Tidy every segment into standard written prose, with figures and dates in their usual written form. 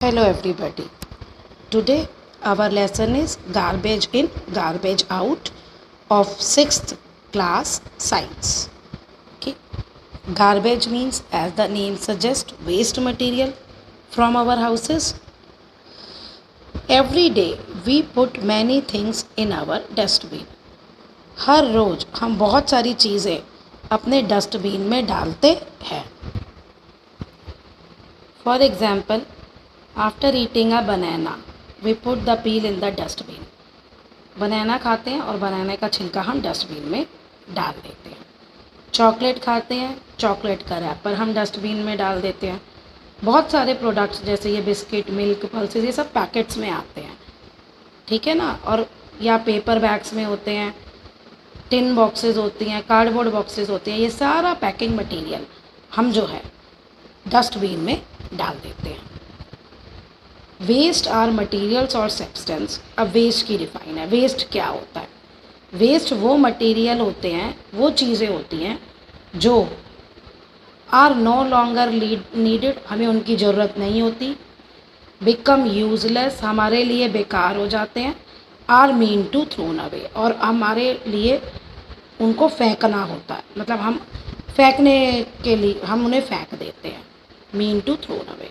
Hello everybody. Today our lesson is garbage in, garbage out of 6th class science. Okay. Garbage means, as the name suggests, waste material from our houses. Every day we put many things in our dustbin. हर रोज हम बहुत सारी चीज़ें अपने dustbin में डालते हैं. For example, after eating a banana, we put the peel in the dustbin. बनाना खाते हैं और बनाने का छिलका हम डस्टबिन में डाल देते हैं. चॉकलेट खाते हैं, चॉकलेट का रैपर हम डस्टबिन में डाल देते हैं. बहुत सारे प्रोडक्ट्स जैसे ये बिस्किट, मिल्क, पल्सेस, ये सब पैकेट्स में आते हैं, ठीक है ना. और या पेपर बैग्स में होते हैं, टिन बॉक्सेस होती हैं, कार्डबोर्ड बॉक्सेस होते हैं. ये सारा पैकिंग मटेरियल हम जो है डस्टबिन में डाल देते हैं. वेस्ट आर मटेरियल्स और सब्सटेंस. अब वेस्ट की डिफाइन है. वेस्ट क्या होता है? वेस्ट वो मटेरियल होते हैं, वो चीज़ें होती हैं जो आर नो लॉन्गर नीडेड, हमें उनकी ज़रूरत नहीं होती. बिकम यूजलेस, हमारे लिए बेकार हो जाते हैं. Are mean to thrown away, और हमारे लिए उनको फेंकना होता है, मतलब हम फेंकने के लिए हम उन्हें फेंक देते हैं. Mean to thrown away.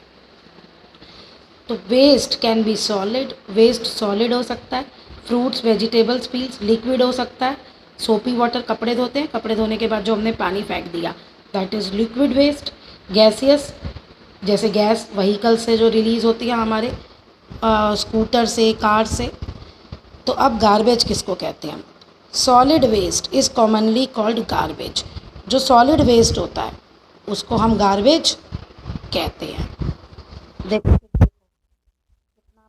तो waste can be solid. Waste solid हो सकता है. Fruits, vegetables, peels. लिक्विड हो सकता है. सोपी वाटर, कपड़े धोते हैं, कपड़े धोने के बाद जो हमने पानी फेंक दिया, that is liquid waste. Gaseous, जैसे गैस व्हीकल से जो रिलीज़ होती है हमारे स्कूटर से, कार से. तो अब गार्बेज किसको कहते हैं? Solid waste is commonly called garbage. जो सॉलिड वेस्ट होता है उसको हम गार्बेज कहते हैं. देखो कितना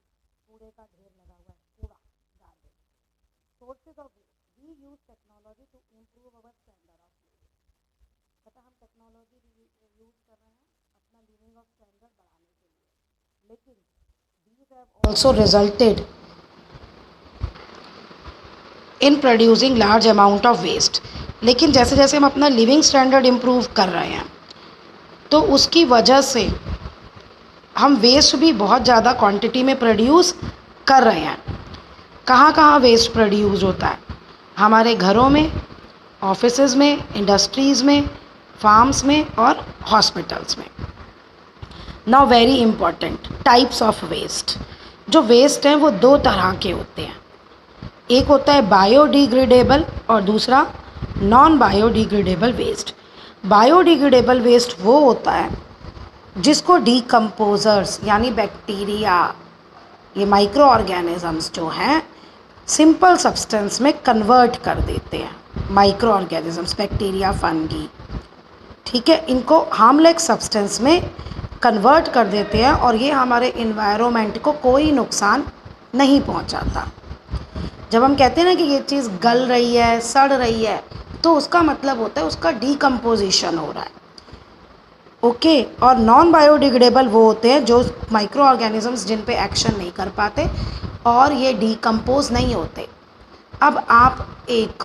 कूड़े का ढेर लगा हुआ है. कूड़ा, garbage. Sources of waste. We use technology to improve our standard of living. पता हम टेक्नोलॉजी यूज कर रहे हैं अपना लिविंग ऑफ स्टैंडर्ड बढ़ाने के लिए, लेकिन these have also resulted in producing large amount of waste. लेकिन जैसे जैसे हम अपना लिविंग स्टैंडर्ड इम्प्रूव कर रहे हैं तो उसकी वजह से हम वेस्ट भी बहुत ज़्यादा क्वांटिटी में प्रोड्यूस कर रहे हैं. कहाँ कहाँ वेस्ट प्रोड्यूस होता है? हमारे घरों में, ऑफिसेज में, इंडस्ट्रीज़ में, फार्म्स में और हॉस्पिटल्स में. Now very important, types of waste. जो वेस्ट हैं वो दो तरह के होते हैं. एक होता है बायोडिग्रेडेबल और दूसरा non biodegradable waste. Biodegradable waste वो होता है जिसको डीकम्पोजर्स यानी बैक्टीरिया, ये माइक्रो ऑर्गेनिजम्स जो हैं, सिंपल सब्सटेंस में कन्वर्ट कर देते हैं. माइक्रो ऑर्गेनिजम्स, बैक्टीरिया, फंगी, ठीक है, इनको हार्मलेस सब्सटेंस में कन्वर्ट कर देते हैं और ये हमारे इन्वायरमेंट को कोई नुकसान नहीं पहुंचाता. जब हम कहते हैं ना कि ये चीज़ गल रही है, सड़ रही है, तो उसका मतलब होता है उसका डीकम्पोजिशन हो रहा है. ओके. और नॉन बायोडिग्रेडेबल वो होते हैं जो माइक्रो ऑर्गेनिजम्स जिन पे एक्शन नहीं कर पाते और ये डीकम्पोज नहीं होते. अब आप एक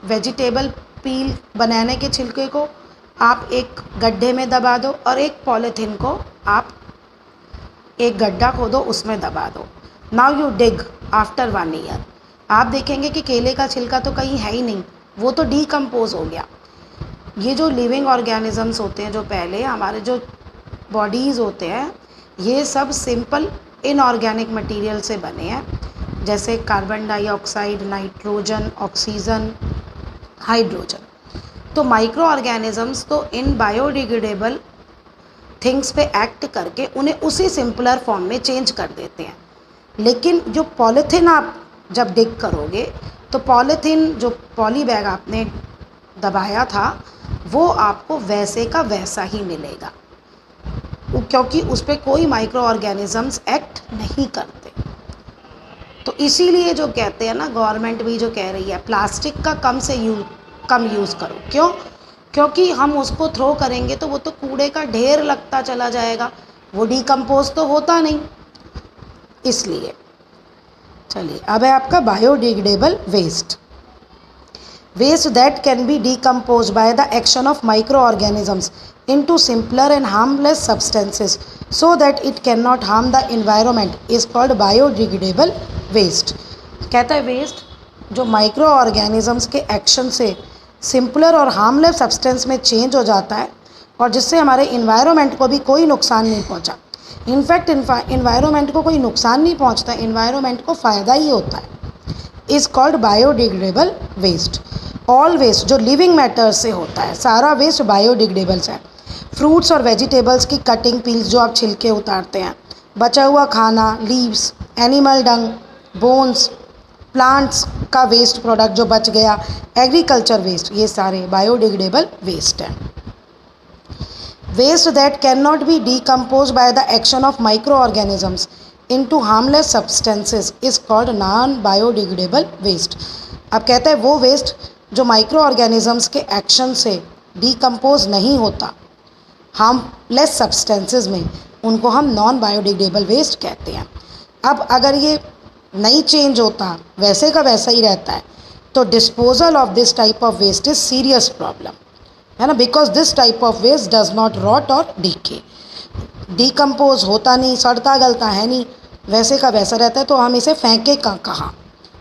वेजिटेबल पील, बनाने के छिलके को आप एक गड्ढे में दबा दो और एक पॉलीथीन को आप एक गड्ढा खोदो, उसमें दबा दो. Now you dig after 1 year, आप देखेंगे कि केले का छिलका तो कहीं है ही नहीं, वो तो डीकम्पोज हो गया. ये जो लिविंग ऑर्गेनिजम्स होते हैं, जो पहले हमारे जो बॉडीज़ होते हैं, ये सब सिंपल इनऑर्गेनिक मटेरियल से बने हैं, जैसे carbon dioxide, nitrogen, oxygen, hydrogen. तो माइक्रो ऑर्गेनिजम्स तो इन बायोडिग्रेडेबल थिंग्स पे एक्ट करके उन्हें उसी सिंपलर फॉर्म में चेंज कर देते हैं. लेकिन जो पॉलीथीन आप जब डिग करोगे तो पॉलीथीन, जो पॉली बैग आपने दबाया था, वो आपको वैसे का वैसा ही मिलेगा, क्योंकि उस पर कोई माइक्रो ऑर्गेनिजम्स एक्ट नहीं करते. तो इसीलिए जो कहते हैं ना, गवर्नमेंट भी जो कह रही है प्लास्टिक का कम यूज़ करो. क्यों? क्योंकि हम उसको थ्रो करेंगे तो वो तो कूड़े का ढेर लगता चला जाएगा, वो डीकम्पोज तो होता नहीं. इसलिए चलिए, अब है आपका biodegradable waste. Waste that can be decompose by the action of micro organisms into simpler and harmless substances so that it cannot harm the environment is called biodegradable waste। कहता है वेस्ट जो माइक्रो ऑर्गेनिजम्स के action से simpler और harmless substance में change हो जाता है और जिससे हमारे इन्वायरमेंट को भी कोई नुकसान नहीं पहुंचा। इनफैक्ट इन्वायरमेंट को कोई नुकसान नहीं पहुंचता, इन्वायरमेंट को फ़ायदा ही होता है। Is called biodegradable waste. All waste जो लिविंग मैटर से होता है, सारा वेस्ट बायोडिग्रेडेबल्स है। फ्रूट्स और वेजिटेबल्स की कटिंग पील्स जो आप छिलके उतारते हैं, बचा हुआ खाना, leaves, animal dung, bones, plants का वेस्ट प्रोडक्ट जो बच गया, एग्रीकल्चर वेस्ट, ये सारे बायोडिग्रेडेबल वेस्ट हैं। Waste that can not be decompose by the action of micro organisms into harmless substances is called non biodegradable waste. अब कहता है वो वेस्ट जो माइक्रो ऑर्गेनिजम्स के एक्शन से डीकम्पोज नहीं होता हार्मलेस सब्सटेंसेस में, उनको हम नॉन बायोडिग्रेडेबल वेस्ट कहते हैं। अब अगर ये नहीं चेंज होता, वैसे का वैसा ही रहता है, तो disposal of this type of waste is serious problem, है ना, because this type of waste does not rot और डीके, डीकम्पोज होता नहीं, सड़ता गलता है नहीं, वैसे का वैसा रहता है, तो हम इसे फेंकें कहाँ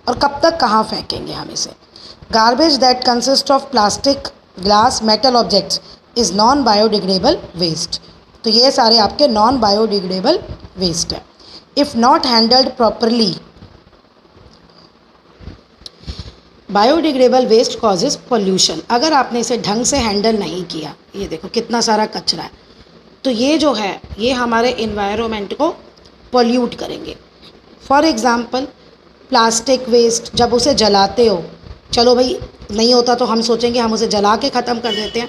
और कब तक कहाँ फेंकेंगे हम इसे। Garbage that consist of plastic, glass, metal objects is non biodegradable waste. तो ये सारे आपके नॉन बायोडिग्रेडेबल वेस्ट है। If not handled properly, biodegradable waste causes pollution. अगर आपने इसे ढंग से हैंडल नहीं किया, ये देखो कितना सारा कचरा है, तो ये जो है ये हमारे इन्वायरमेंट को पोल्यूट करेंगे। फॉर एग्ज़ाम्पल प्लास्टिक वेस्ट, जब उसे जलाते हो, चलो भाई नहीं होता तो हम सोचेंगे हम उसे जला के ख़त्म कर देते हैं,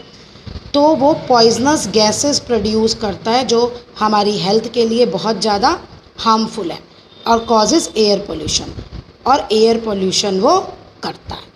तो वो पॉइजनस गैसेस प्रोड्यूस करता है जो हमारी हेल्थ के लिए बहुत ज़्यादा हार्मफुल है और कॉजेज़ एयर पोल्यूशन, और एयर पोल्यूशन वो करता है।